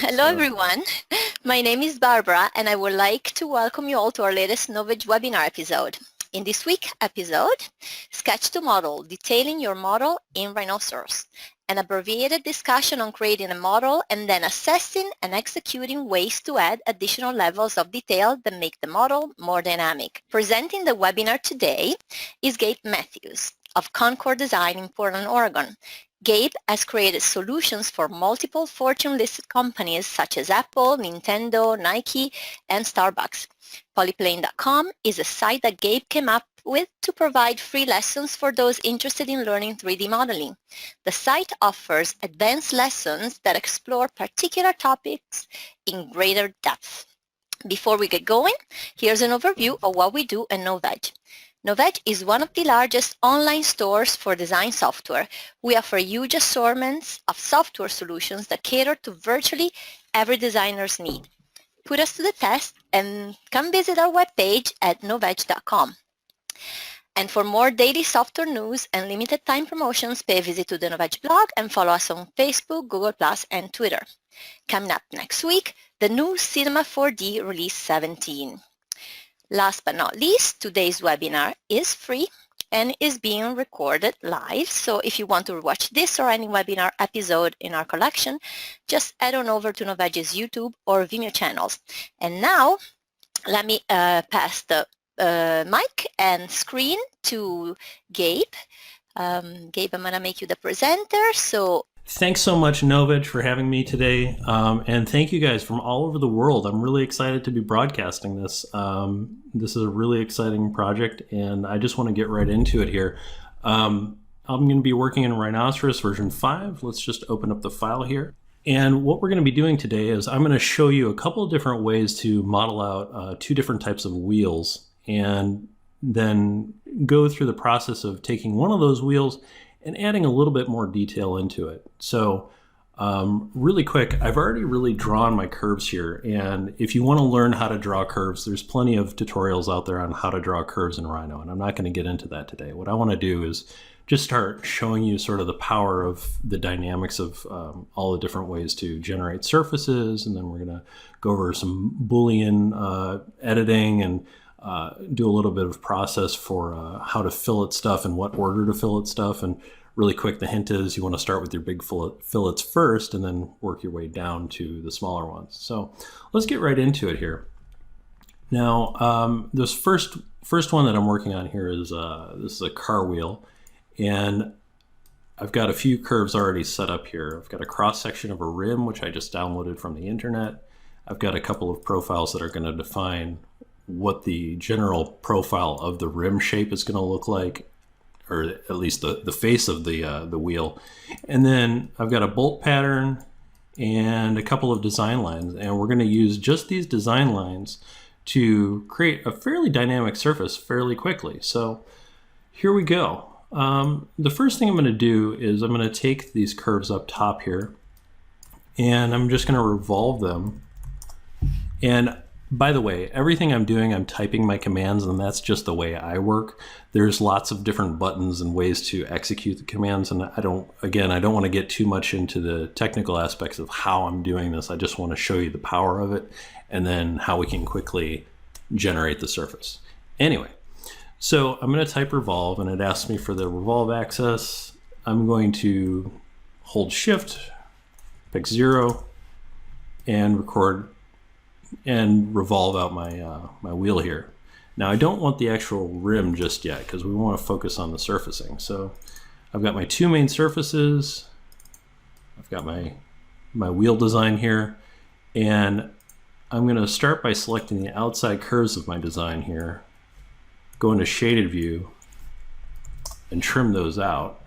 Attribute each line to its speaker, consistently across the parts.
Speaker 1: Hello, everyone. My name is Barbara, and I would like to welcome you all to our latest Knowledge webinar episode. In this week's episode, Sketch to Model, detailing your model in Rhinoceros, an abbreviated discussion on creating a model and then assessing and executing ways to add additional levels of detail that make the model more dynamic. Presenting the webinar today is Gabe Mathews of Concord Design in Portland, Oregon. Gabe has created solutions for multiple Fortune-listed companies such as Apple, Nintendo, Nike, and Starbucks. Polyplane.com is a site that Gabe came up with to provide free lessons for those interested in learning 3D modeling. The site offers advanced lessons that explore particular topics in greater depth. Before we get going, here's an overview of what we do at Knowledge. Knowledge is one of the largest online stores for design software. We offer huge assortments of software solutions that cater to virtually every designer's need. Put us to the test and come visit our webpage at knowledge.com. And for more daily software news and limited time promotions, pay a visit to the Knowledge blog and follow us on Facebook, Google+, and Twitter. Coming up next week, the new Cinema 4D Release 17. Last but not least, today's webinar is free and is being recorded live. So if you want to watch this or any webinar episode in our collection, just head on over to Knowledge's YouTube or Vimeo channels. And now, let me pass the mic and screen to Gabe. Gabe, I'm going to make you the presenter. So
Speaker 2: thanks so much, Novich, for having me today. And thank you guys from all over the world. I'm really excited to be broadcasting this. This is a really exciting project, and I just want to get right into it here. I'm going to be working in Rhinoceros version 5. Let's just open up the file here. And what we're going to be doing today is I'm going to show you a couple of different ways to model out two different types of wheels, and then go through the process of taking one of those wheels and adding a little bit more detail into it. So really quick, I've already really drawn my curves here. And if you want to learn how to draw curves, there's plenty of tutorials out there on how to draw curves in Rhino. And I'm not going to get into that today. What I want to do is just start showing you sort of the power of the dynamics of all the different ways to generate surfaces. And then we're going to go over some Boolean editing and do a little bit of process for how to fillet stuff and what order to fillet stuff. And really quick, the hint is you want to start with your big fillets first and then work your way down to the smaller ones. So let's get right into it here. Now, this first one that I'm working on here is this is a car wheel, and I've got a few curves already set up here. I've got a cross section of a rim, which I just downloaded from the internet. I've got a couple of profiles that are going to define what the general profile of the rim shape is going to look like, or at least the face of the wheel. And then I've got a bolt pattern and a couple of design lines, and we're going to use just these design lines to create a fairly dynamic surface fairly quickly. So here we go. The first thing I'm going to do is I'm going to take these curves up top here, and I'm just going to revolve them. And by the way, everything I'm doing, I'm typing my commands, and that's just the way I work. There's lots of different buttons and ways to execute the commands, and I don't want to get too much into the technical aspects of how I'm doing this. I just want to show you the power of it and then how we can quickly generate the surface. Anyway, so I'm going to type revolve, and it asks me for the revolve axis. I'm going to hold shift, pick 0, and record and revolve out my wheel here. Now I don't want the actual rim just yet because we want to focus on the surfacing. So I've got my two main surfaces, I've got my wheel design here, and I'm going to start by selecting the outside curves of my design here, go into shaded view and trim those out.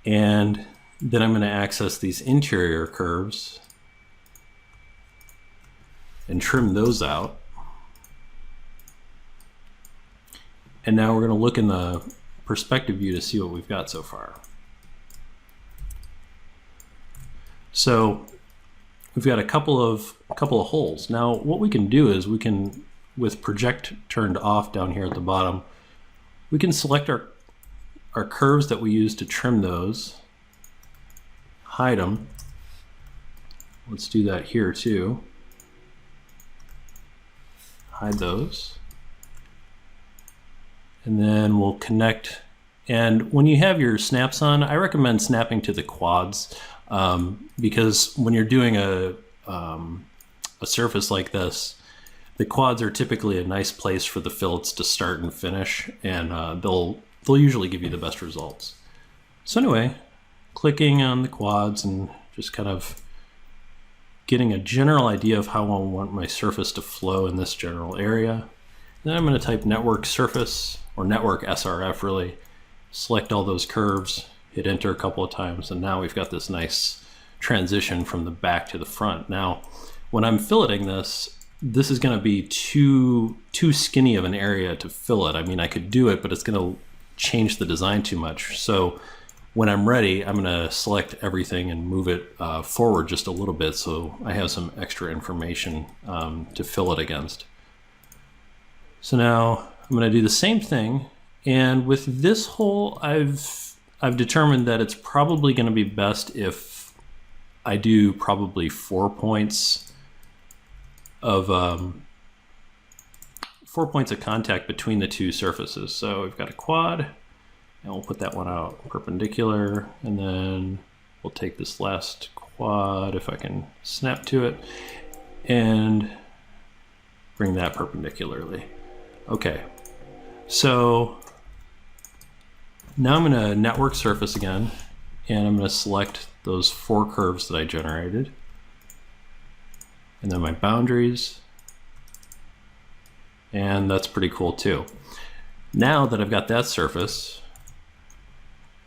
Speaker 2: And then I'm going to access these interior curves and trim those out. And now we're going to look in the perspective view to see what we've got so far. So we've got a couple of holes. Now what we can do is we can, with project turned off down here at the bottom, we can select our curves that we use to trim those, hide them. Let's do that here too. Hide those. And then we'll connect. And when you have your snaps on, I recommend snapping to the quads because when you're doing a surface like this, the quads are typically a nice place for the fillets to start and finish, and they'll usually give you the best results. So anyway, clicking on the quads and just kind of getting a general idea of how I want my surface to flow in this general area. Then I'm going to type network surface, or network SRF really, select all those curves, hit enter a couple of times, and now we've got this nice transition from the back to the front. Now, when I'm filleting this, this is going to be too skinny of an area to fillet. I mean, I could do it, but it's going to change the design too much. So when I'm ready, I'm going to select everything and move it forward just a little bit so I have some extra information to fillet against. So now I'm going to do the same thing, and with this hole, I've determined that it's probably going to be best if I do probably 4 points of contact between the two surfaces. So we've got a quad, and we'll put that one out perpendicular, and then we'll take this last quad, if I can snap to it, and bring that perpendicularly. Okay, so now I'm going to network surface again, and I'm going to select those 4 curves that I generated, and then my boundaries, and that's pretty cool too. Now that I've got that surface,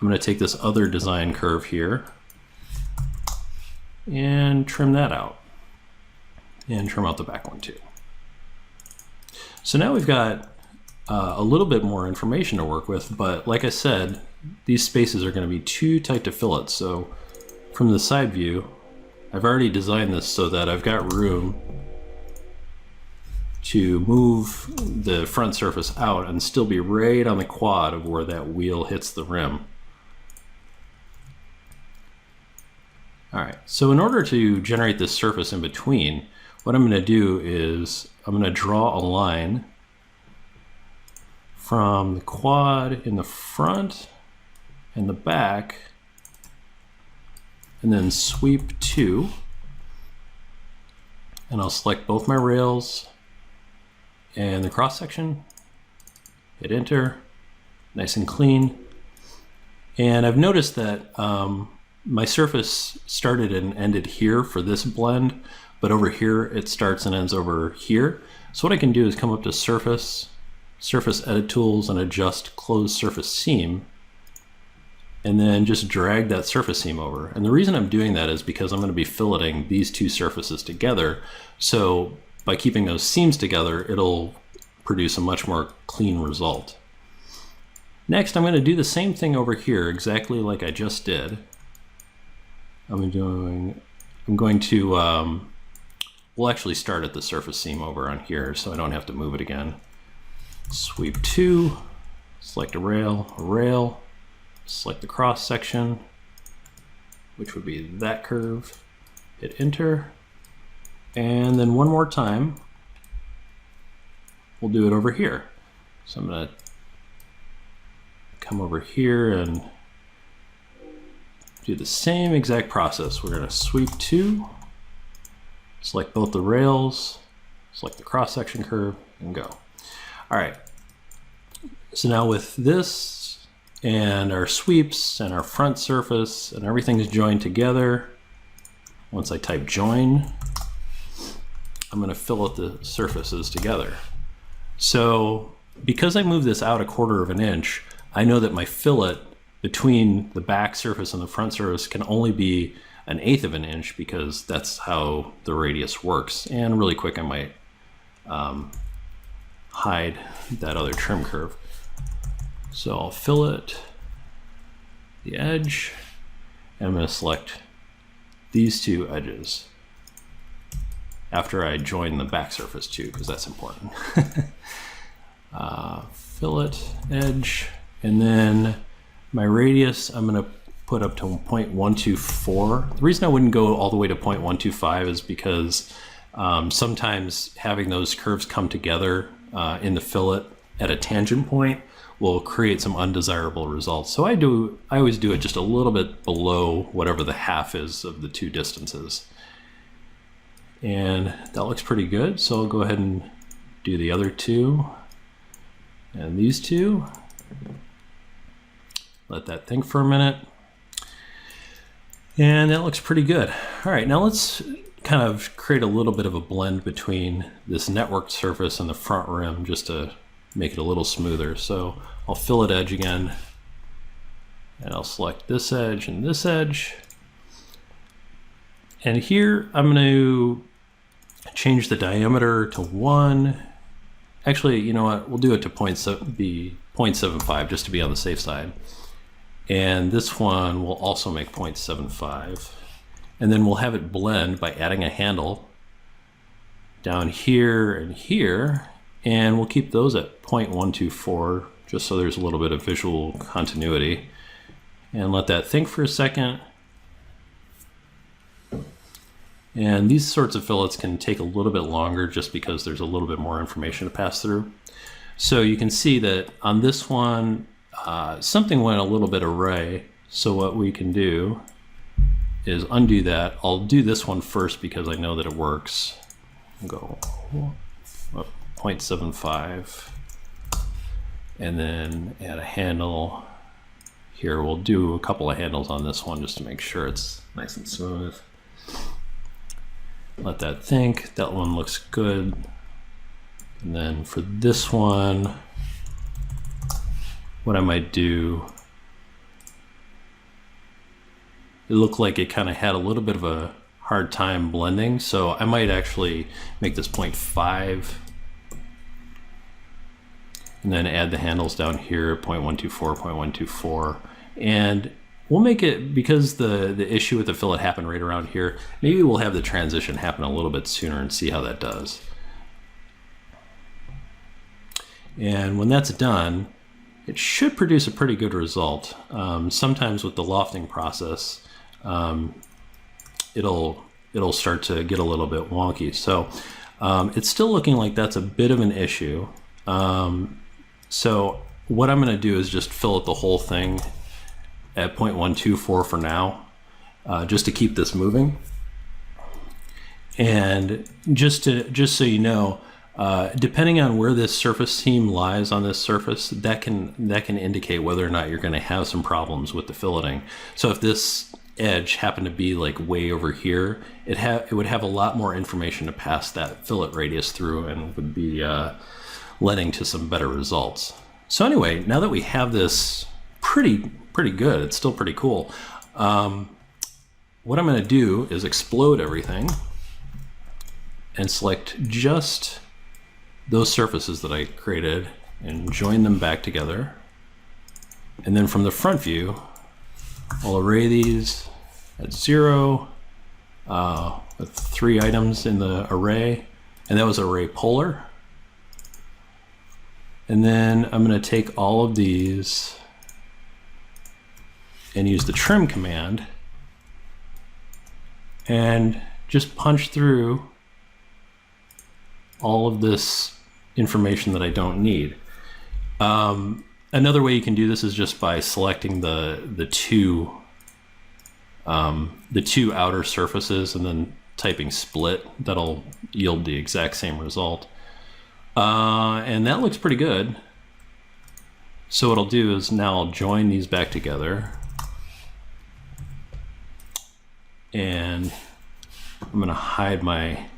Speaker 2: I'm going to take this other design curve here and trim that out, and trim out the back one too. So now we've got a little bit more information to work with, but like I said, these spaces are going to be too tight to fillet. So from the side view, I've already designed this so that I've got room to move the front surface out and still be right on the quad of where that wheel hits the rim. All right, so in order to generate this surface in between, what I'm going to do is I'm going to draw a line from the quad in the front and the back, and then sweep 2, and I'll select both my rails and the cross section, hit enter, nice and clean. And I've noticed that my surface started and ended here for this blend, but over here it starts and ends over here. So what I can do is come up to surface edit tools, and adjust closed surface seam, and then just drag that surface seam over. And the reason I'm doing that is because I'm going to be filleting these two surfaces together. So by keeping those seams together, it'll produce a much more clean result. Next, I'm going to do the same thing over here, exactly like I just did. I'm going to, we'll actually start at the surface seam over on here so I don't have to move it again. Sweep 2, select a rail, select the cross section, which would be that curve, hit enter, and then one more time, we'll do it over here. So I'm going to come over here and do the same exact process. We're going to sweep 2, select both the rails, select the cross section curve, and go. All right, so now with this and our sweeps and our front surface and everything's joined together, once I type join, I'm going to fillet the surfaces together. So because I moved this out 1/4 of an inch, I know that my fillet between the back surface and the front surface can only be 1/8 of an inch, because that's how the radius works. And really quick, I might hide that other trim curve. So I'll fillet the edge, and I'm going to select these 2 edges after I join the back surface too, because that's important. Fillet edge, and then my radius, I'm going to put up to 0.124. The reason I wouldn't go all the way to 0.125 is because sometimes having those curves come together in the fillet at a tangent point will create some undesirable results. So I always do it just a little bit below whatever the half is of the two distances. And that looks pretty good. So I'll go ahead and do the other two and these two. Let that think for a minute. And that looks pretty good. All right, now let's kind of create a little bit of a blend between this networked surface and the front rim just to make it a little smoother. So I'll fillet edge again, and I'll select this edge and this edge. And here I'm going to change the diameter to 1. Actually, you know what? We'll do it to 0.75 just to be on the safe side. And this one will also make 0.75. And then we'll have it blend by adding a handle down here and here. And we'll keep those at 0.124 just so there's a little bit of visual continuity. And let that think for a second. And these sorts of fillets can take a little bit longer just because there's a little bit more information to pass through. So you can see that on this one, something went a little bit awry. So what we can do is undo that. I'll do this one first because I know that it works. Go 0.75 and then add a handle. Here we'll do a couple of handles on this one just to make sure it's nice and smooth. Let that think. That one looks good. And then for this one, what I might do, it looked like it kind of had a little bit of a hard time blending, so I might actually make this 0.5 and then add the handles down here, 0.124, 0.124, and we'll make it, because the issue with the fillet happened right around here, maybe we'll have the transition happen a little bit sooner and see how that does. And when that's done, it should produce a pretty good result. Sometimes with the lofting process, it'll start to get a little bit wonky. So it's still looking like that's a bit of an issue. So what I'm going to do is just fillet the whole thing at 0.124 for now, just to keep this moving. And just so you know, depending on where this surface seam lies on this surface, that can indicate whether or not you're going to have some problems with the filleting. So if this edge happened to be like way over here, it would have a lot more information to pass that fillet radius through and would be leading to some better results. So anyway, now that we have this pretty good, it's still pretty cool. What I'm going to do is explode everything and select just those surfaces that I created and join them back together. And then from the front view, I'll array these at 0 with 3 items in the array, and that was array polar. And then I'm going to take all of these and use the trim command and just punch through all of this information that I don't need. Another way you can do this is just by selecting the two outer surfaces and then typing split. That'll yield the exact same result. And that looks pretty good. So what I'll do is now I'll join these back together. And I'm going to hide my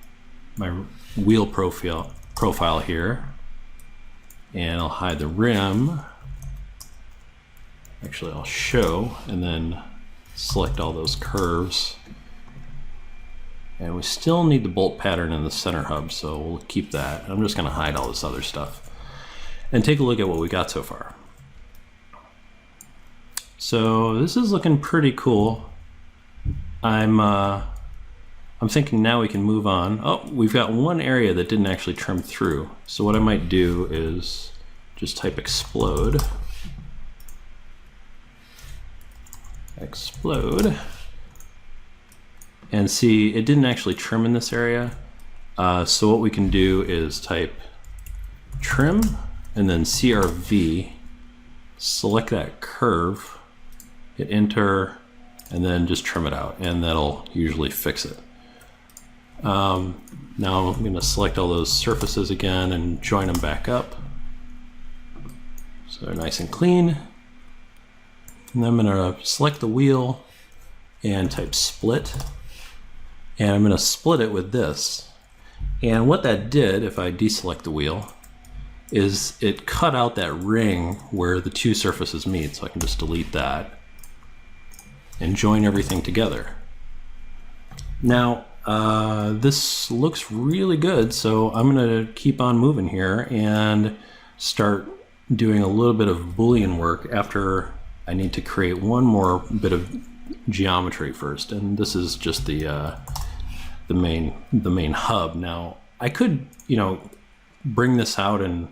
Speaker 2: wheel profile here. And I'll hide the rim. Actually, I'll show and then select all those curves. And we still need the bolt pattern in the center hub, so we'll keep that. I'm just going to hide all this other stuff. And take a look at what we got so far. So this is looking pretty cool. I'm thinking now we can move on. Oh, we've got one area that didn't actually trim through. So what I might do is just type explode. explode. And see, it didn't actually trim in this area. So what we can do is type trim and then CRV, select that curve, hit enter, and then just trim it out, and that'll usually fix it. Now I'm going to select all those surfaces again and join them back up so they're nice and clean. And then I'm going to select the wheel and type split, and I'm going to split it with this. And what that did, if I deselect the wheel, is it cut out that ring where the two surfaces meet. So I can just delete that and join everything together. Now, this looks really good, so I'm going to keep on moving here and start doing a little bit of Boolean work after I need to create one more bit of geometry first. And this is just the main hub. Now, I could, bring this out and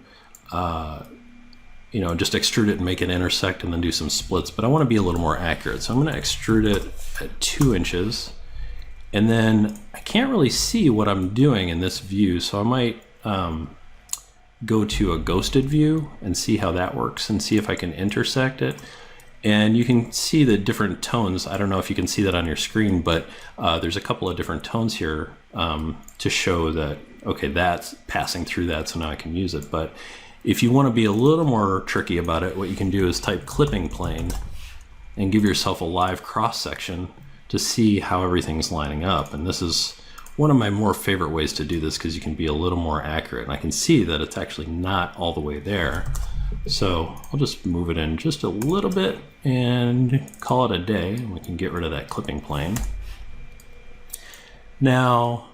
Speaker 2: just extrude it and make it intersect and then do some splits, but I want to be a little more accurate. So I'm going to extrude it at 2 inches, and then I can't really see what I'm doing in this view, so I might go to a ghosted view and see how that works and see if I can intersect it. And you can see the different tones. I don't know if you can see that on your screen, but there's a couple of different tones here to show that, okay, that's passing through that, so now I can use it. But if you want to be a little more tricky about it, what you can do is type clipping plane and give yourself a live cross section to see how everything's lining up. And this is one of my more favorite ways to do this because you can be a little more accurate. And I can see that it's actually not all the way there. So I'll just move it in just a little bit and call it a day, and we can get rid of that clipping plane. Now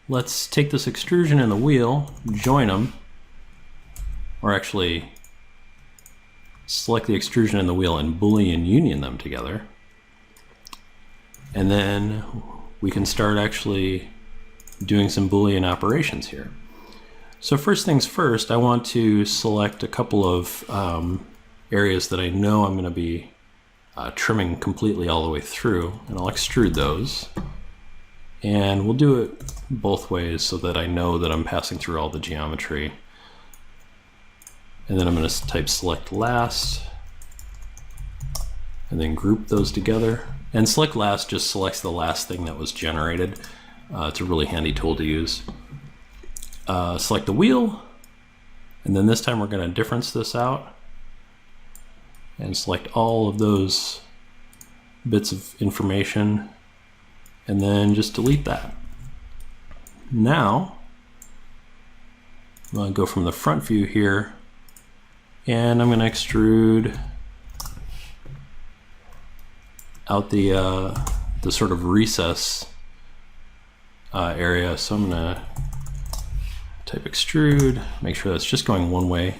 Speaker 2: let's take this extrusion and the wheel, join them, or actually select the extrusion and the wheel and Boolean union them together. And then we can start actually doing some Boolean operations here. So first things first, I want to select a couple of areas that I know I'm going to be trimming completely all the way through, and I'll extrude those. And we'll do it both ways so that I know that I'm passing through all the geometry. And then I'm going to type select last, and then group those together. And select last just selects the last thing that was generated. It's a really handy tool to use. Select the wheel, and then this time we're going to difference this out and select all of those bits of information, and then just delete that. Now I'm going to go from the front view here, and I'm going to extrude out the sort of recess area. So I'm going to type extrude, make sure that's just going one way.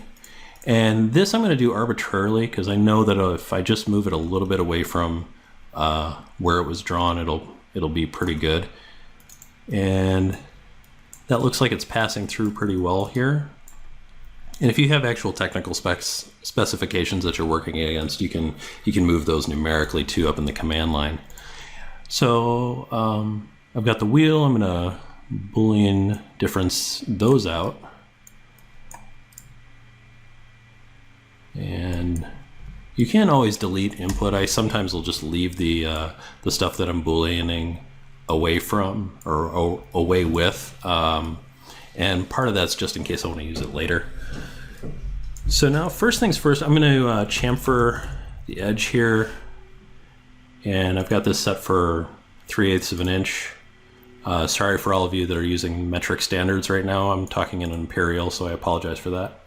Speaker 2: And this I'm going to do arbitrarily because I know that if I just move it a little bit away from where it was drawn, it'll be pretty good. And that looks like it's passing through pretty well here. And if you have actual technical specifications that you're working against, you can move those numerically too up in the command line. So I've got the wheel. I'm going to Boolean difference those out. And you can't always delete input. I sometimes will just leave the stuff that I'm Booleaning away from or away with. And part of that's just in case I want to use it later. So now first things first, I'm going to chamfer the edge here. And I've got this set for 3/8 of an inch. Sorry for all of you that are using metric standards right now. I'm talking in imperial, so I apologize for that.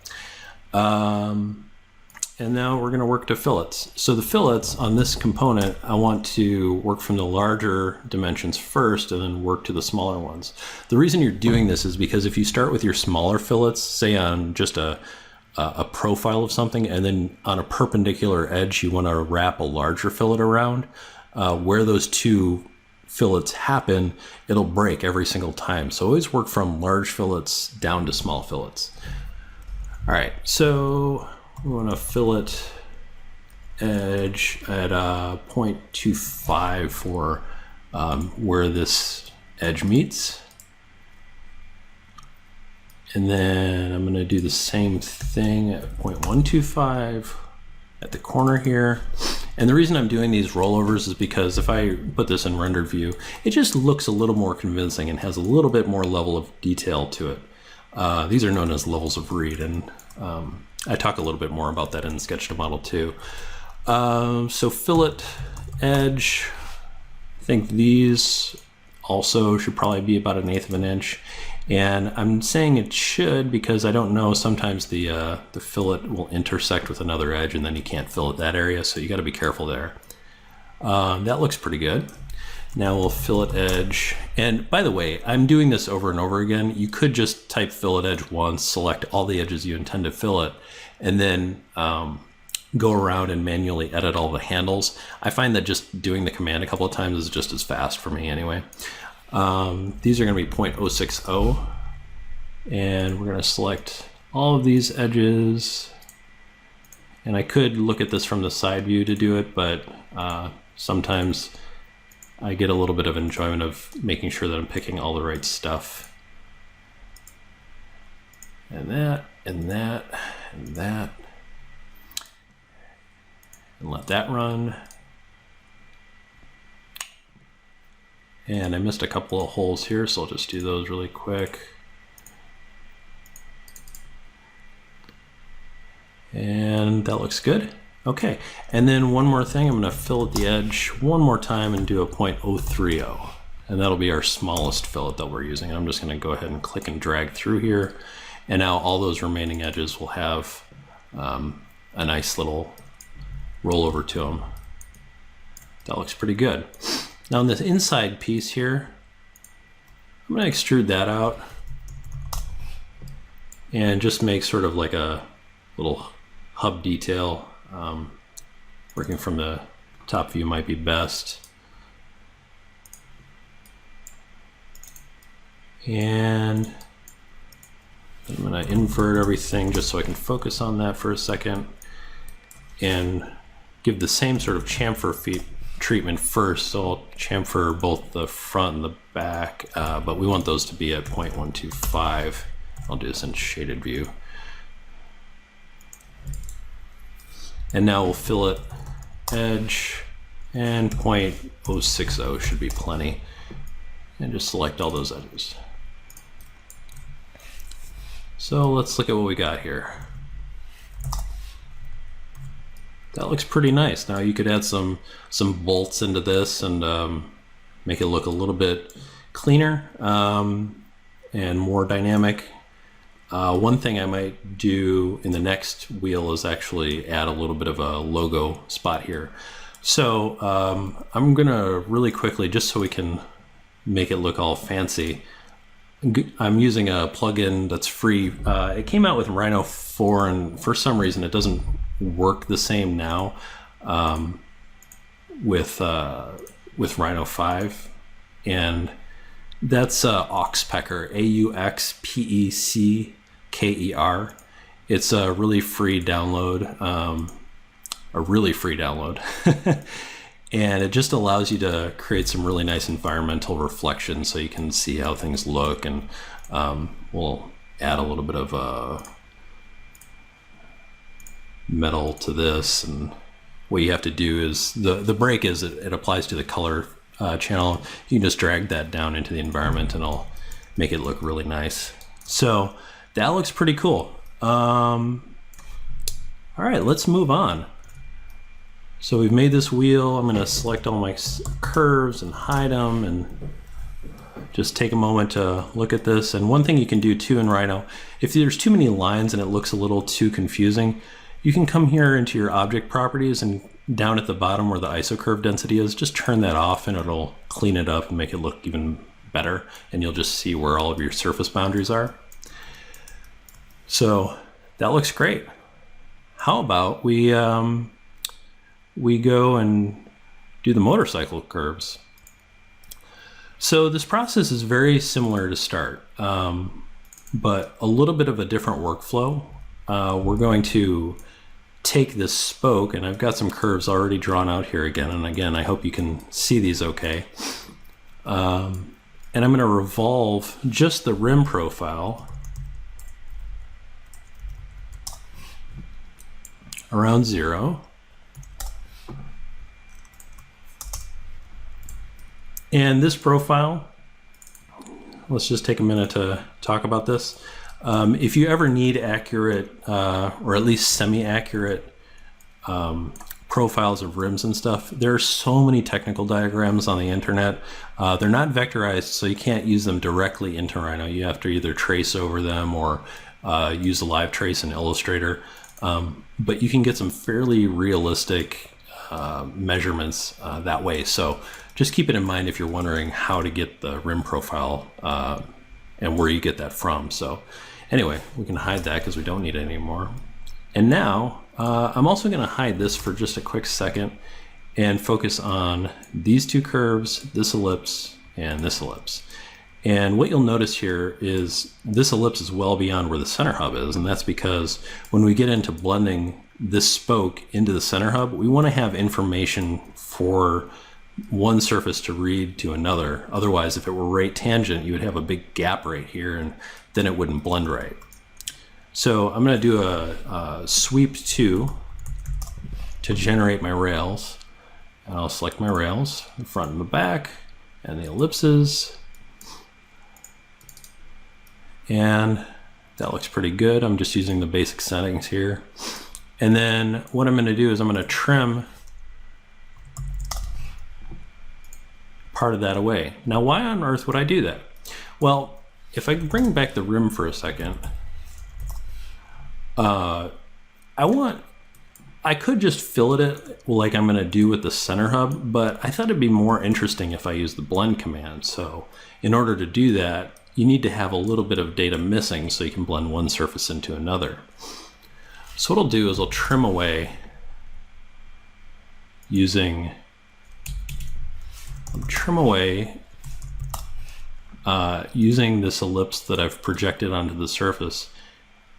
Speaker 2: And now we're going to work to fillets. So the fillets on this component, I want to work from the larger dimensions first and then work to the smaller ones. The reason you're doing this is because if you start with your smaller fillets, say on just a profile of something, and then on a perpendicular edge you want to wrap a larger fillet around, where those two fillets happen, it'll break every single time. So always work from large fillets down to small fillets. All right, so we want to fillet edge at 0.25 for where this edge meets. And then I'm going to do the same thing at 0.125 at the corner here. And the reason I'm doing these rollovers is because if I put this in rendered view, it just looks a little more convincing and has a little bit more level of detail to it. These are known as levels of read, and I talk a little bit more about that in Sketch to Model too. So fillet edge, I think these also should probably be about 1/8 of an inch. And I'm saying it should because I don't know, sometimes the fillet will intersect with another edge and then you can't fillet that area, so you got to be careful there. That looks pretty good. Now we'll fillet edge, and by the way, I'm doing this over and over again. You could just type fillet edge once, select all the edges you intend to fillet, and then go around and manually edit all the handles. I find that just doing the command a couple of times is just as fast for me anyway. These are going to be 0.060, and we're going to select all of these edges, and I could look at this from the side view to do it, but sometimes I get a little bit of enjoyment of making sure that I'm picking all the right stuff. And that, and that, and that, and let that run. And I missed a couple of holes here, so I'll just do those really quick. And that looks good. Okay, and then one more thing, I'm going to fillet the edge one more time and do a 0.030. And that'll be our smallest fillet that we're using. I'm just going to go ahead and click and drag through here. And now all those remaining edges will have a nice little rollover to them. That looks pretty good. Now in this inside piece here, I'm going to extrude that out and just make sort of like a little hub detail. Working from the top view might be best. And I'm going to invert everything just so I can focus on that for a second and give the same sort of chamfer treatment first. So I'll chamfer both the front and the back, but we want those to be at 0.125. I'll do this in shaded view. And now we'll fillet edge, and 0.060 should be plenty. And just select all those edges. So let's look at what we got here. That looks pretty nice. Now you could add some bolts into this and make it look a little bit cleaner and more dynamic. One thing I might do in the next wheel is actually add a little bit of a logo spot here. So I'm gonna really quickly, just so we can make it look all fancy, I'm using a plugin that's free. It came out with Rhino 4, and for some reason it doesn't work the same now with Rhino 5, and that's Auxpecker, AUXPECKER. It's a really free download, and it just allows you to create some really nice environmental reflections so you can see how things look, and we'll add a little bit of metal to this. And what you have to do is, the break is it applies to the color channel. You can just drag that down into the environment and I'll make it look really nice. So that looks pretty cool. All right, let's move on. So we've made this wheel. I'm going to select all my curves and hide them and just take a moment to look at this. And one thing you can do too in Rhino, if there's too many lines and it looks a little too confusing, you can come here into your object properties and down at the bottom where the isocurve density is, just turn that off and it'll clean it up and make it look even better. And you'll just see where all of your surface boundaries are. So that looks great. How about we go and do the motorcycle curves. So this process is very similar to start, but a little bit of a different workflow. We're going to take this spoke, and I've got some curves already drawn out here again and again. I hope you can see these okay. And I'm going to revolve just the rim profile around 0. And this profile, let's just take a minute to talk about this. If you ever need accurate, or at least semi-accurate profiles of rims and stuff, there are so many technical diagrams on the internet. They're not vectorized, so you can't use them directly into Rhino. You have to either trace over them or use a live trace in Illustrator. But you can get some fairly realistic measurements that way. So just keep it in mind if you're wondering how to get the rim profile and where you get that from. So anyway, we can hide that because we don't need it anymore. And now I'm also going to hide this for just a quick second and focus on these two curves, this ellipse and this ellipse. And what you'll notice here is this ellipse is well beyond where the center hub is, and that's because when we get into blending this spoke into the center hub, we want to have information for one surface to read to another. Otherwise, if it were right tangent, you would have a big gap right here, and then it wouldn't blend right. So I'm going to do a sweep 2 to generate my rails. And I'll select my rails, the front and the back, and the ellipses. And that looks pretty good. I'm just using the basic settings here. And then what I'm going to do is I'm going to trim part of that away. Now, why on earth would I do that? Well, if I bring back the rim for a second, I could just fillet it like I'm going to do with the center hub, but I thought it'd be more interesting if I use the blend command. So in order to do that, you need to have a little bit of data missing so you can blend one surface into another. So what I'll do is I'll trim away using this ellipse that I've projected onto the surface.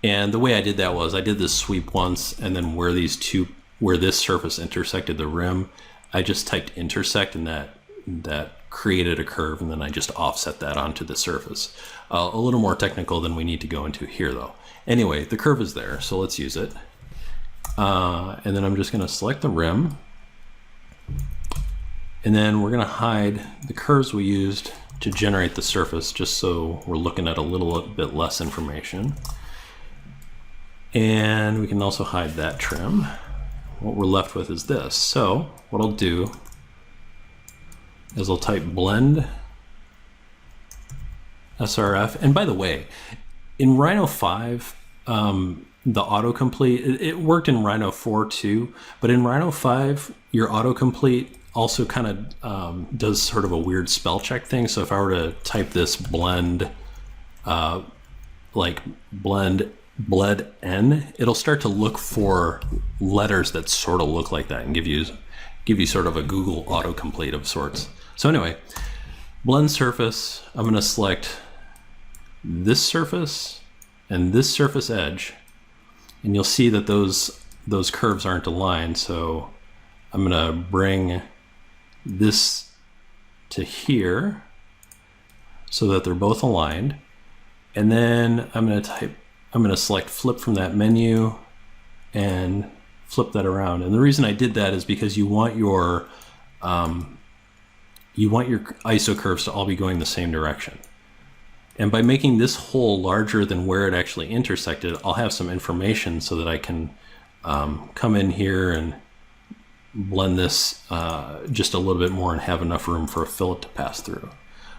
Speaker 2: And the way I did that was I did this sweep once, and then where this surface intersected the rim, I just typed intersect, and that created a curve, and then I just offset that onto the surface. A little more technical than we need to go into here though. Anyway, the curve is there, so let's use it. And then I'm just going to select the rim, and then we're going to hide the curves we used to generate the surface, just so we're looking at a little bit less information. And we can also hide that trim. What we're left with is this. So what I'll do is I'll type blend SRF. And by the way, in Rhino 5, the autocomplete, it worked in Rhino 4 too, but in Rhino 5, your autocomplete also kind of does sort of a weird spell check thing. So if I were to type this blend, like blend N, it'll start to look for letters that sort of look like that and give you sort of a Google autocomplete of sorts. So anyway, blend surface, I'm going to select this surface and this surface edge, and you'll see that those curves aren't aligned. So I'm going to bring this to here so that they're both aligned, and then I'm going to select flip from that menu and flip that around. And the reason I did that is because you want your ISO curves to all be going the same direction. And by making this hole larger than where it actually intersected, I'll have some information so that I can come in here and blend this just a little bit more and have enough room for a fillet to pass through.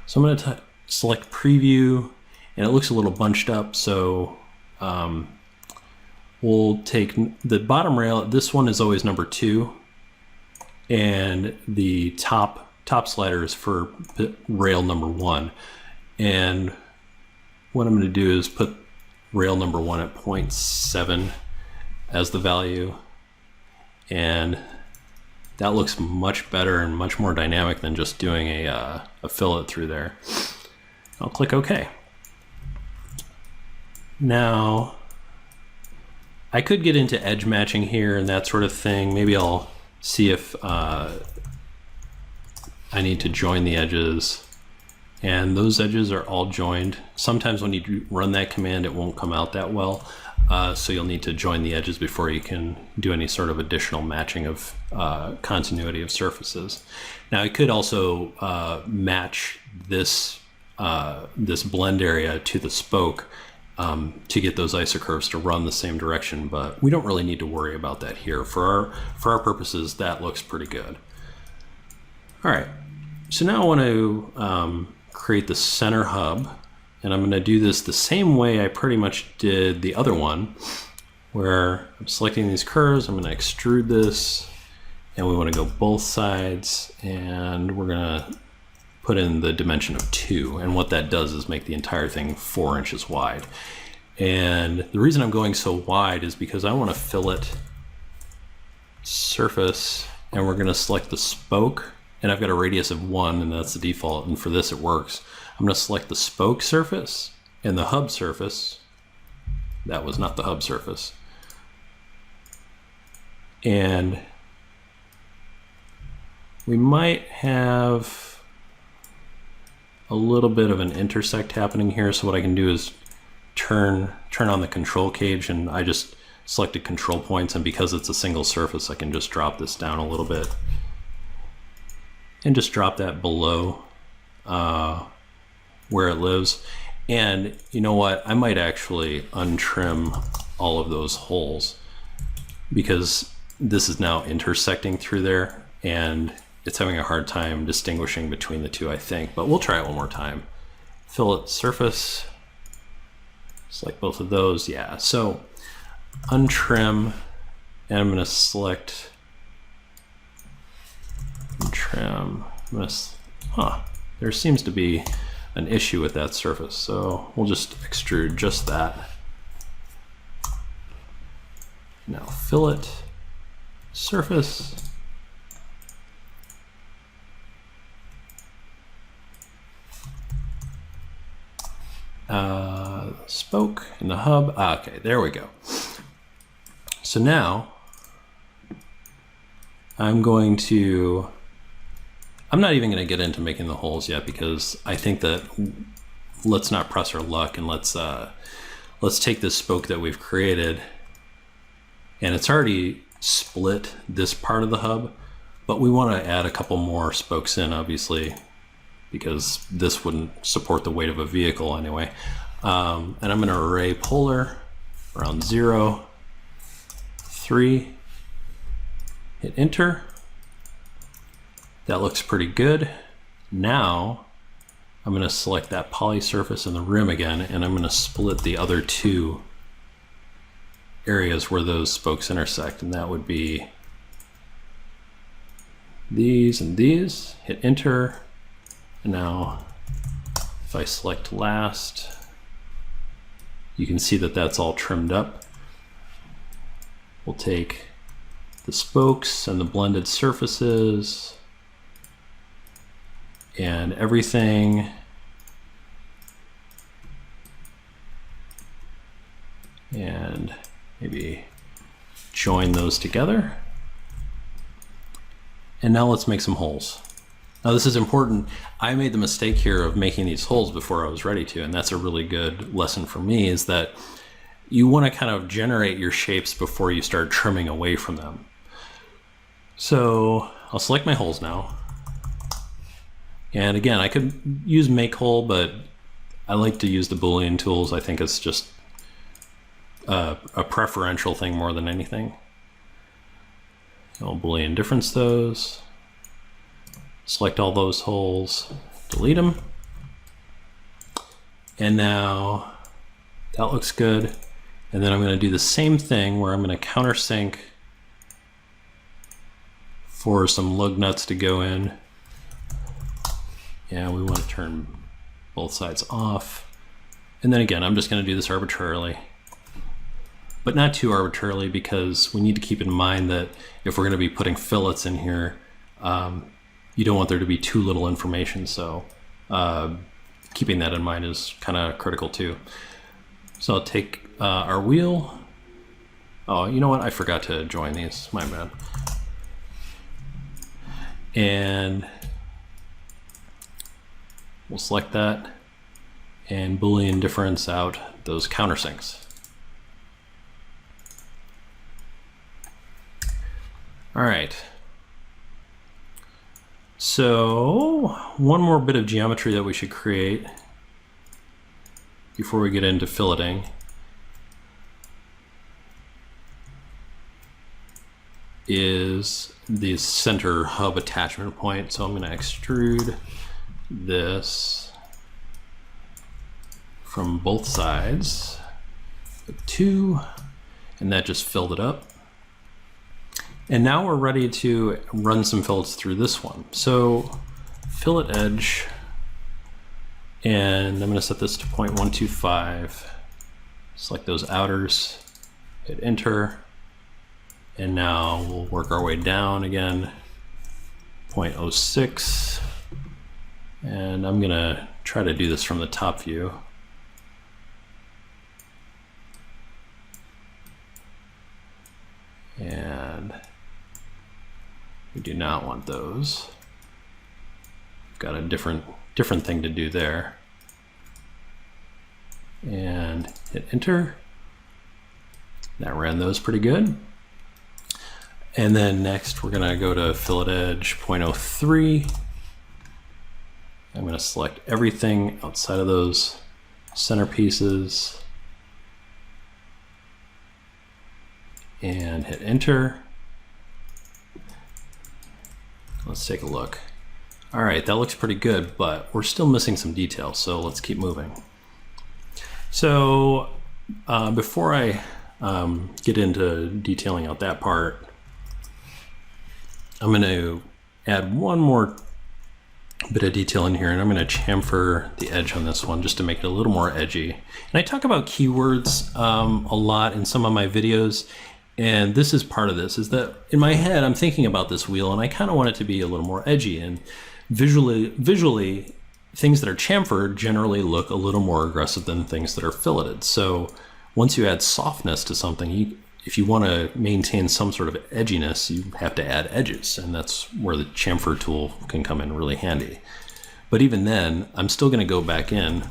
Speaker 2: So I'm going to select preview, and it looks a little bunched up, so we'll take the bottom rail. This one is always number 2, and the top slider is for rail number 1. And what I'm going to do is put rail number 1 at 0.7 as the value, and that looks much better and much more dynamic than just doing a fillet through there. I'll click OK. Now I could get into edge matching here and that sort of thing. Maybe I'll see if I need to join the edges. And those edges are all joined. Sometimes when you run that command, it won't come out that well. So you'll need to join the edges before you can do any sort of additional matching of continuity of surfaces. Now I could also match this this blend area to the spoke to get those isocurves to run the same direction, but we don't really need to worry about that here. For our purposes, that looks pretty good. All right, so now I want to create the center hub, and I'm going to do this the same way I pretty much did the other one, where I'm selecting these curves. I'm going to extrude this, and we want to go both sides, and we're going to put in the dimension of 2, and what that does is make the entire thing 4 inches wide. And the reason I'm going so wide is because I want to fillet surface, and we're going to select the spoke, and I've got a radius of 1, and that's the default, and for this it works. I'm going to select the spoke surface and the hub surface. That was not the hub surface. And we might have a little bit of an intersect happening here, so what I can do is turn on the control cage, and I just selected control points, and because it's a single surface, I can just drop this down a little bit and just drop that below where it lives. And you know what, I might actually untrim all of those holes, because this is now intersecting through there and it's having a hard time distinguishing between the two, I think, but we'll try it one more time. Fillet surface, select both of those. Yeah, so untrim, and I'm going to select trim. There seems to be an issue with that surface, so we'll just extrude just that. Now fillet surface, spoke and the hub. Okay, there we go. So now I'm not even going to get into making the holes yet, because I think that let's not press our luck, and let's take this spoke that we've created, and it's already split this part of the hub, but we want to add a couple more spokes in, obviously, because this wouldn't support the weight of a vehicle anyway. And I'm going to array polar around 0, 3, hit enter. That looks pretty good. Now I'm going to select that poly surface and the rim again, and I'm going to split the other two areas where those spokes intersect, and that would be these and these. Hit enter. And now if I select last, you can see that that's all trimmed up. We'll take the spokes and the blended surfaces and everything, and maybe join those together. And now let's make some holes. Now this is important. I made the mistake here of making these holes before I was ready to, and that's a really good lesson for me, is that you want to kind of generate your shapes before you start trimming away from them. So I'll select my holes now. And again, I could use make hole, but I like to use the Boolean tools. I think it's just a preferential thing more than anything. I'll Boolean difference those. Select all those holes, delete them. And now that looks good. And then I'm going to do the same thing where I'm going to countersink for some lug nuts to go in. Yeah, we want to turn both sides off. And then again, I'm just going to do this arbitrarily, but not too arbitrarily, because we need to keep in mind that if we're going to be putting fillets in here, you don't want there to be too little information. So keeping that in mind is kind of critical too. So I'll take our wheel, Oh, you know what? I forgot to join these. My bad. And we'll select that and Boolean difference out those countersinks. All right. So one more bit of geometry that we should create before we get into filleting is the center hub attachment point. So I'm going to extrude this from both sides with 2, and that just filled it up. And now we're ready to run some fillets through this one. So fillet edge, and I'm going to set this to 0.125. Select those outers, hit enter, and now we'll work our way down again, 0.06. And I'm going to try to do this from the top view. And we do not want those. Got a different thing to do there. And hit enter. That ran those pretty good. And then next we're gonna go to fillet edge 0.03. I'm gonna select everything outside of those centerpieces and hit enter. Let's take a look. All right, that looks pretty good, but we're still missing some details, so let's keep moving. So before I get into detailing out that part, I'm going to add one more bit of detail in here, and I'm going to chamfer the edge on this one just to make it a little more edgy. And I talk about keywords a lot in some of my videos, and this is part of this, is that in my head I'm thinking about this wheel and I kind of want it to be a little more edgy, and visually things that are chamfered generally look a little more aggressive than things that are filleted. So once you add softness to something, if you want to maintain some sort of edginess, you have to add edges, and that's where the chamfer tool can come in really handy. But even then, I'm still going to go back in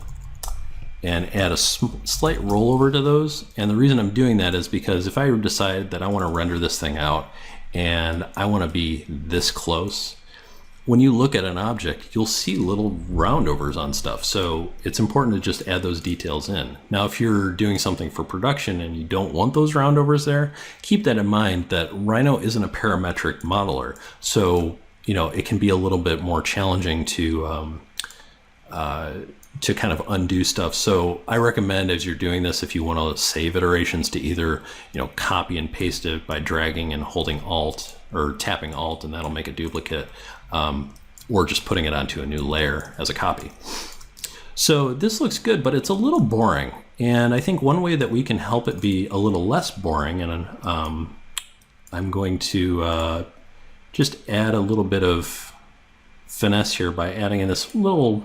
Speaker 2: and add a slight rollover to those. And the reason I'm doing that is because if I decide that I want to render this thing out and I want to be this close, when you look at an object, you'll see little roundovers on stuff. So it's important to just add those details in. Now, if you're doing something for production and you don't want those roundovers there, keep that in mind that Rhino isn't a parametric modeler. So, you know, it can be a little bit more challenging to kind of undo stuff. So I recommend, as you're doing this, if you want to save iterations, to either, you know, copy and paste it by dragging and holding Alt or tapping Alt, and that'll make a duplicate, or just putting it onto a new layer as a copy. So this looks good, but it's a little boring. And I think one way that we can help it be a little less boring, and I'm going to just add a little bit of finesse here by adding in this little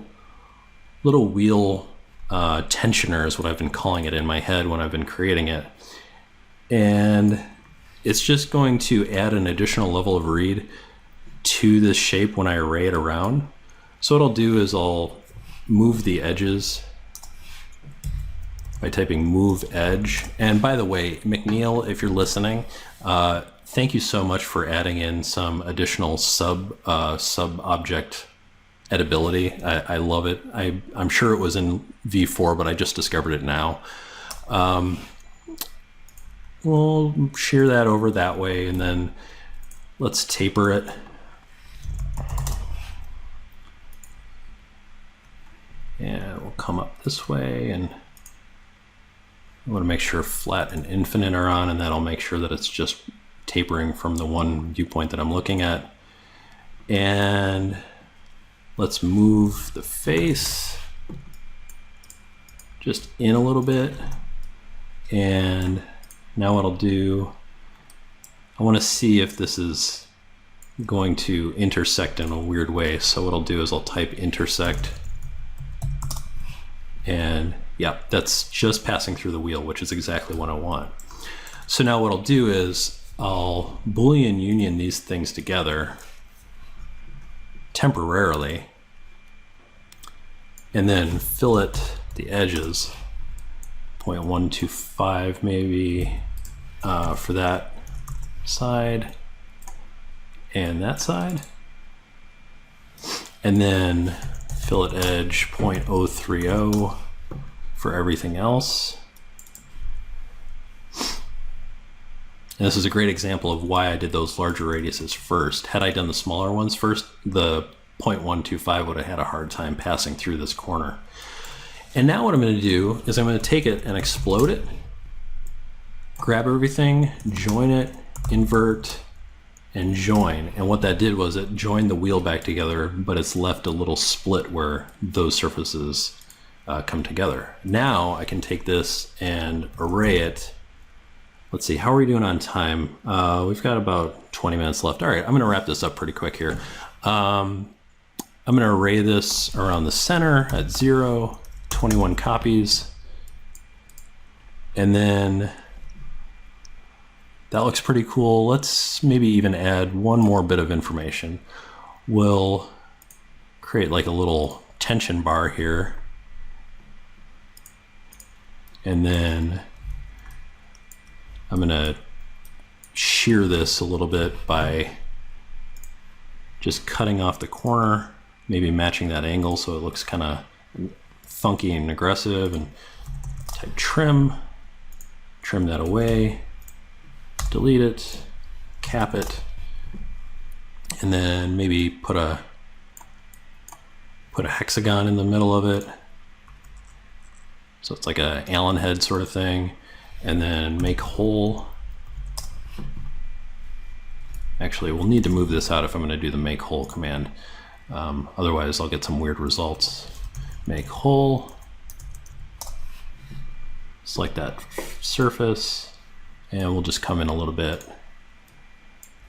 Speaker 2: wheel tensioner is what I've been calling it in my head when I've been creating it. And it's just going to add an additional level of read to this shape when I array it around. So what I'll do is I'll move the edges by typing move edge. And by the way, McNeil, if you're listening, thank you so much for adding in some additional sub object editability. I love it. I'm sure it was in V4, but I just discovered it now. We'll shear that over that way, and then let's taper it. And we'll come up this way, and I want to make sure flat and infinite are on, and that'll make sure that it's just tapering from the one viewpoint that I'm looking at. And let's move the face just in a little bit. And now what I'll do, I want to see if this is going to intersect in a weird way. So what I'll do is I'll type intersect, and yeah, that's just passing through the wheel, which is exactly what I want. So now what I'll do is I'll Boolean union these things together temporarily, and then fillet the edges, 0.125 maybe for that side and that side, and then fillet edge 0.030 for everything else. And this is a great example of why I did those larger radiuses first. Had I done the smaller ones first, the 0.125 would have had a hard time passing through this corner. And now what I'm going to do is I'm going to take it and explode it, grab everything, join it, invert, and join. And what that did was it joined the wheel back together, but it's left a little split where those surfaces come together. Now I can take this and array it. Let's see, how are we doing on time? We've got about 20 minutes left. All right, I'm going to wrap this up pretty quick here. I'm going to array this around the center at 0, 21 copies. And then that looks pretty cool. Let's maybe even add one more bit of information. We'll create like a little tension bar here. And then I'm gonna shear this a little bit by just cutting off the corner, maybe matching that angle so it looks kind of funky and aggressive, and type trim that away, delete it, cap it, and then maybe put a hexagon in the middle of it. So it's like a Allen head sort of thing. And then make hole. Actually, we'll need to move this out if I'm going to do the make hole command. Otherwise, I'll get some weird results. Make hole. Select that surface. And we'll just come in a little bit.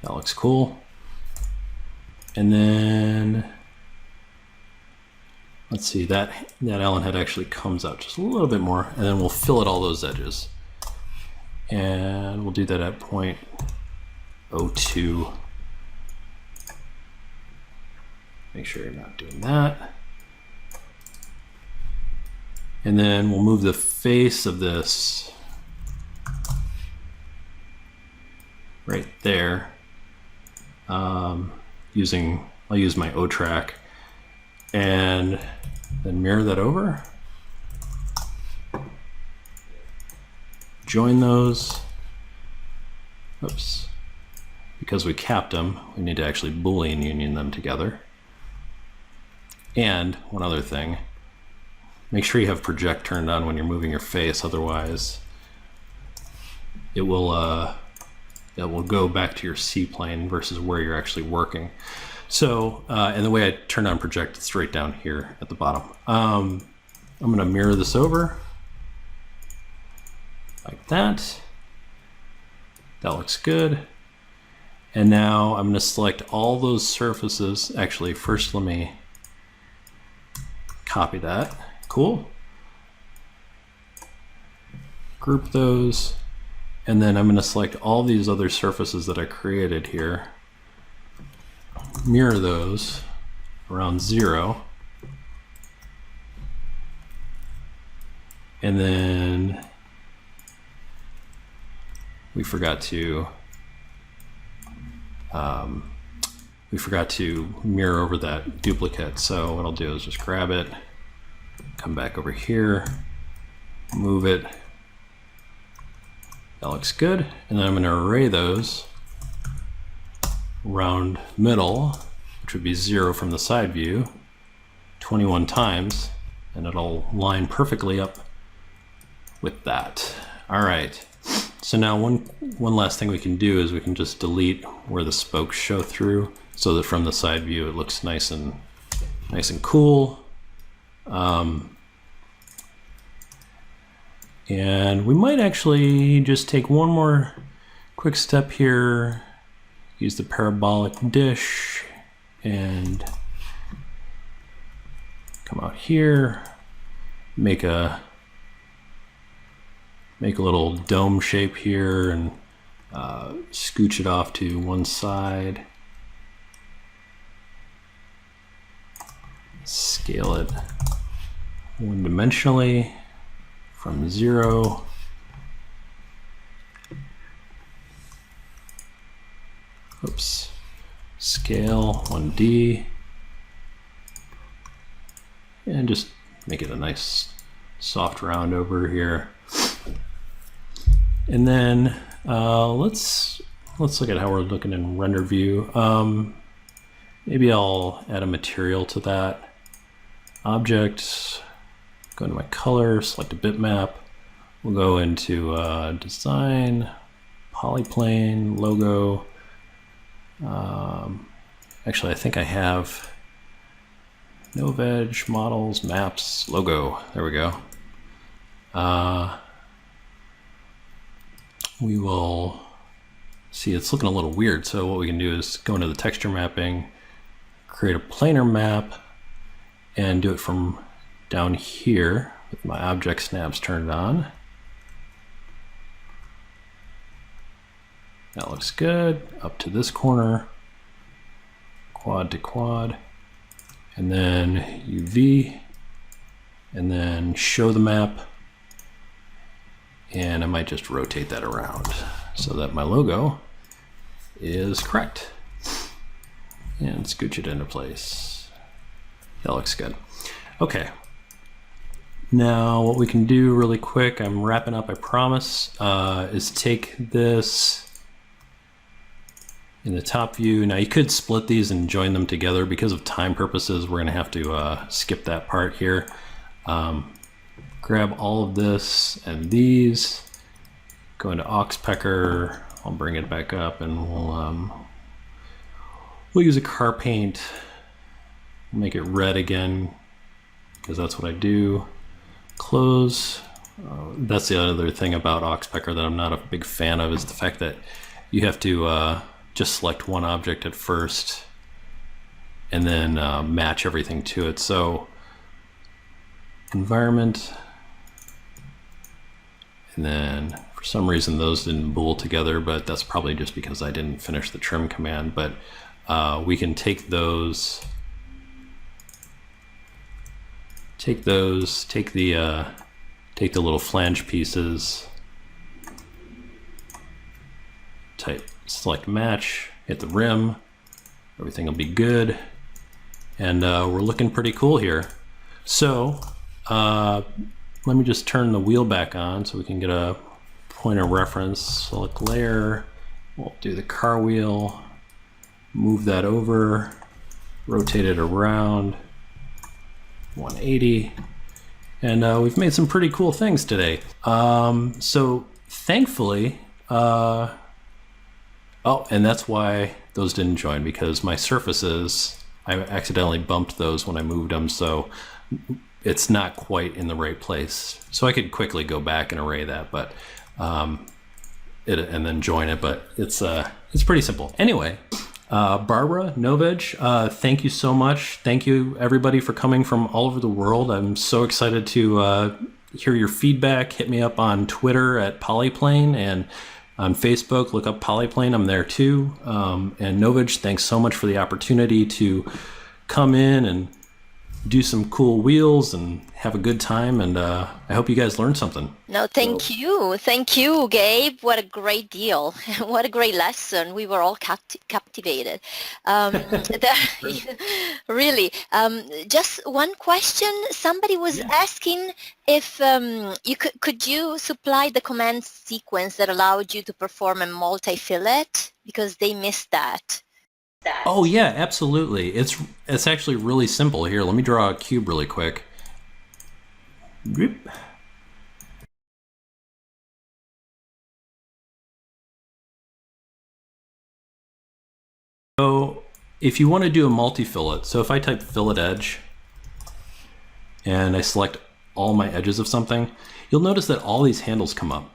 Speaker 2: That looks cool. And then, let's see, that Allen head actually comes out just a little bit more. And then we'll fillet all those edges. And we'll do that at 0.02. Make sure you're not doing that. And then we'll move the face of this right there. I'll use my O track and then mirror that over. Join those. Oops. Because we capped them, we need to actually Boolean union them together. And one other thing, make sure you have project turned on when you're moving your face, otherwise it will go back to your C plane versus where you're actually working. So, and the way I turn on project, it's right down here at the bottom. I'm going to mirror this over like that. That looks good. And now I'm going to select all those surfaces. Actually, first let me copy that. Cool. Group those. And then I'm going to select all these other surfaces that I created here. Mirror those around 0. And then we forgot to mirror over that duplicate. So what I'll do is just grab it, come back over here, move it. That looks good. And then I'm going to array those around middle, which would be 0 from the side view, 21 times, and it'll line perfectly up with that. All right. So now one last thing we can do is we can just delete where the spokes show through, so that from the side view it looks nice and cool. And we might actually just take one more quick step here, use the parabolic dish and come out here, make a make a little dome shape here and scooch it off to one side. Scale it one-dimensionally from 0. Oops. Scale 1D. And just make it a nice soft round over here. And then let's look at how we're looking in render view. Maybe I'll add a material to that. Object, go into my color, select a bitmap. We'll go into design, polyplane, logo. Actually, I think I have no veg, models, maps, logo. There we go. We will see it's looking a little weird. So what we can do is go into the texture mapping, create a planar map, and do it from down here with my object snaps turned on. That looks good. Up to this corner, quad to quad, and then UV, and then show the map. And I might just rotate that around so that my logo is correct. And scooch it into place. That looks good. Okay. Now what we can do really quick, I'm wrapping up, I promise, is take this in the top view. Now you could split these and join them together. Because of time purposes, we're gonna have to skip that part here. Grab all of this and these, go into Oxpecker, I'll bring it back up, and we'll use a car paint, make it red again, because that's what I do. Close. That's the other thing about Oxpecker that I'm not a big fan of, is the fact that you have to just select one object at first and then match everything to it. So environment, and then for some reason those didn't bool together, but that's probably just because I didn't finish the trim command. But we can take those, take the little flange pieces, type select match, hit the rim, everything will be good, and we're looking pretty cool here. So let me just turn the wheel back on so we can get a point of reference. Select layer, we'll do the car wheel, move that over, rotate it around 180, and we've made some pretty cool things today. So thankfully, oh, and that's why those didn't join, because my surfaces, I accidentally bumped those when I moved them, so it's not quite in the right place. So I could quickly go back and array that, but and then join it, but it's pretty simple. Anyway, Barbara, Novej, thank you so much. Thank you everybody for coming from all over the world. I'm so excited to hear your feedback. Hit me up on Twitter at Polyplane, and on Facebook, look up Polyplane. I'm there too. And Novej, thanks so much for the opportunity to come in and do some cool wheels and have a good time, and I hope you guys learned something.
Speaker 1: No, thank you, Gabe. What a great deal. What a great lesson. We were all captivated. Really. Just one question. Somebody was asking if you could you supply the command sequence that allowed you to perform a multi-fillet, because they missed that.
Speaker 2: Oh yeah, absolutely. It's actually really simple. Here, let me draw a cube really quick. So if you want to do a multi-fillet, so if I type fillet edge and I select all my edges of something, you'll notice that all these handles come up.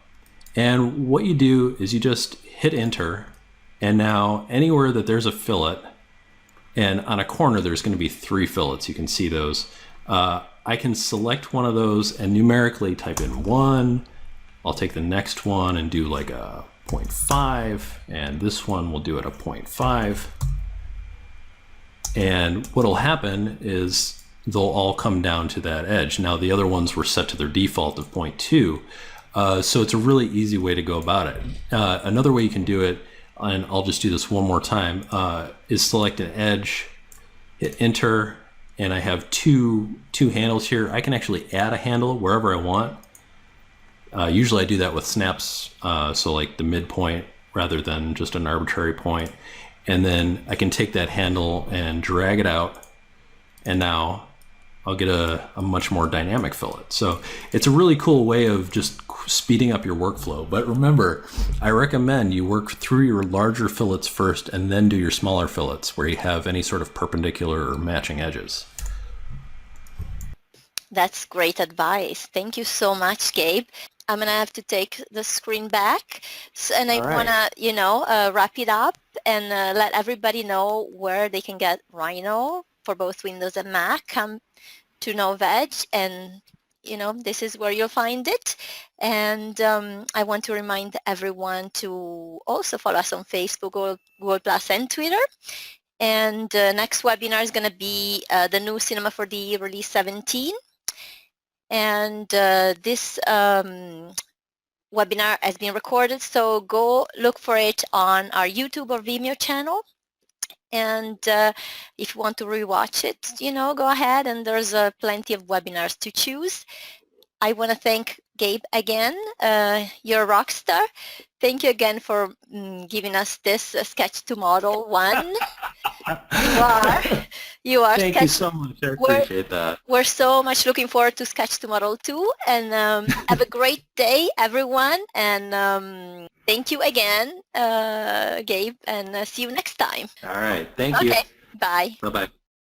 Speaker 2: And what you do is you just hit enter, and now anywhere that there's a fillet, and on a corner there's going to be 3 fillets, you can see those. I can select one of those and numerically type in 1, I'll take the next one and do like a 0.5, and this one we'll do it a 0.5. And what'll happen is they'll all come down to that edge. Now the other ones were set to their default of 0.2, so it's a really easy way to go about it. Another way you can do it, and I'll just do this one more time, is select an edge, hit enter, and I have two handles here. I can actually add a handle wherever I want. Usually I do that with snaps, so like the midpoint rather than just an arbitrary point. And then I can take that handle and drag it out, and now I'll get a much more dynamic fillet. So it's a really cool way of just speeding up your workflow. But remember, I recommend you work through your larger fillets first and then do your smaller fillets where you have any sort of perpendicular or matching edges.
Speaker 1: That's great advice. Thank you so much, Gabe. I'm going to have to take the screen back, and I want to, wrap it up and let everybody know where they can get Rhino for both Windows and Mac. Come to NoVeg, and, this is where you'll find it. And I want to remind everyone to also follow us on Facebook, Google+, and Twitter. And next webinar is going to be the new Cinema 4D Release 17. And this webinar has been recorded, so go look for it on our YouTube or Vimeo channel. And if you want to rewatch it, go ahead, and there's plenty of webinars to choose. I want to thank Gabe again. You're a rock star. Thank you again for giving us this sketch to model one. You are.
Speaker 2: Thank you so much. I appreciate that.
Speaker 1: We're so much looking forward to Sketch to Model 2. And have a great day, everyone. And thank you again, Gabe. And see you next time.
Speaker 2: All right. Thank you.
Speaker 1: Okay. Bye.
Speaker 2: Bye-bye.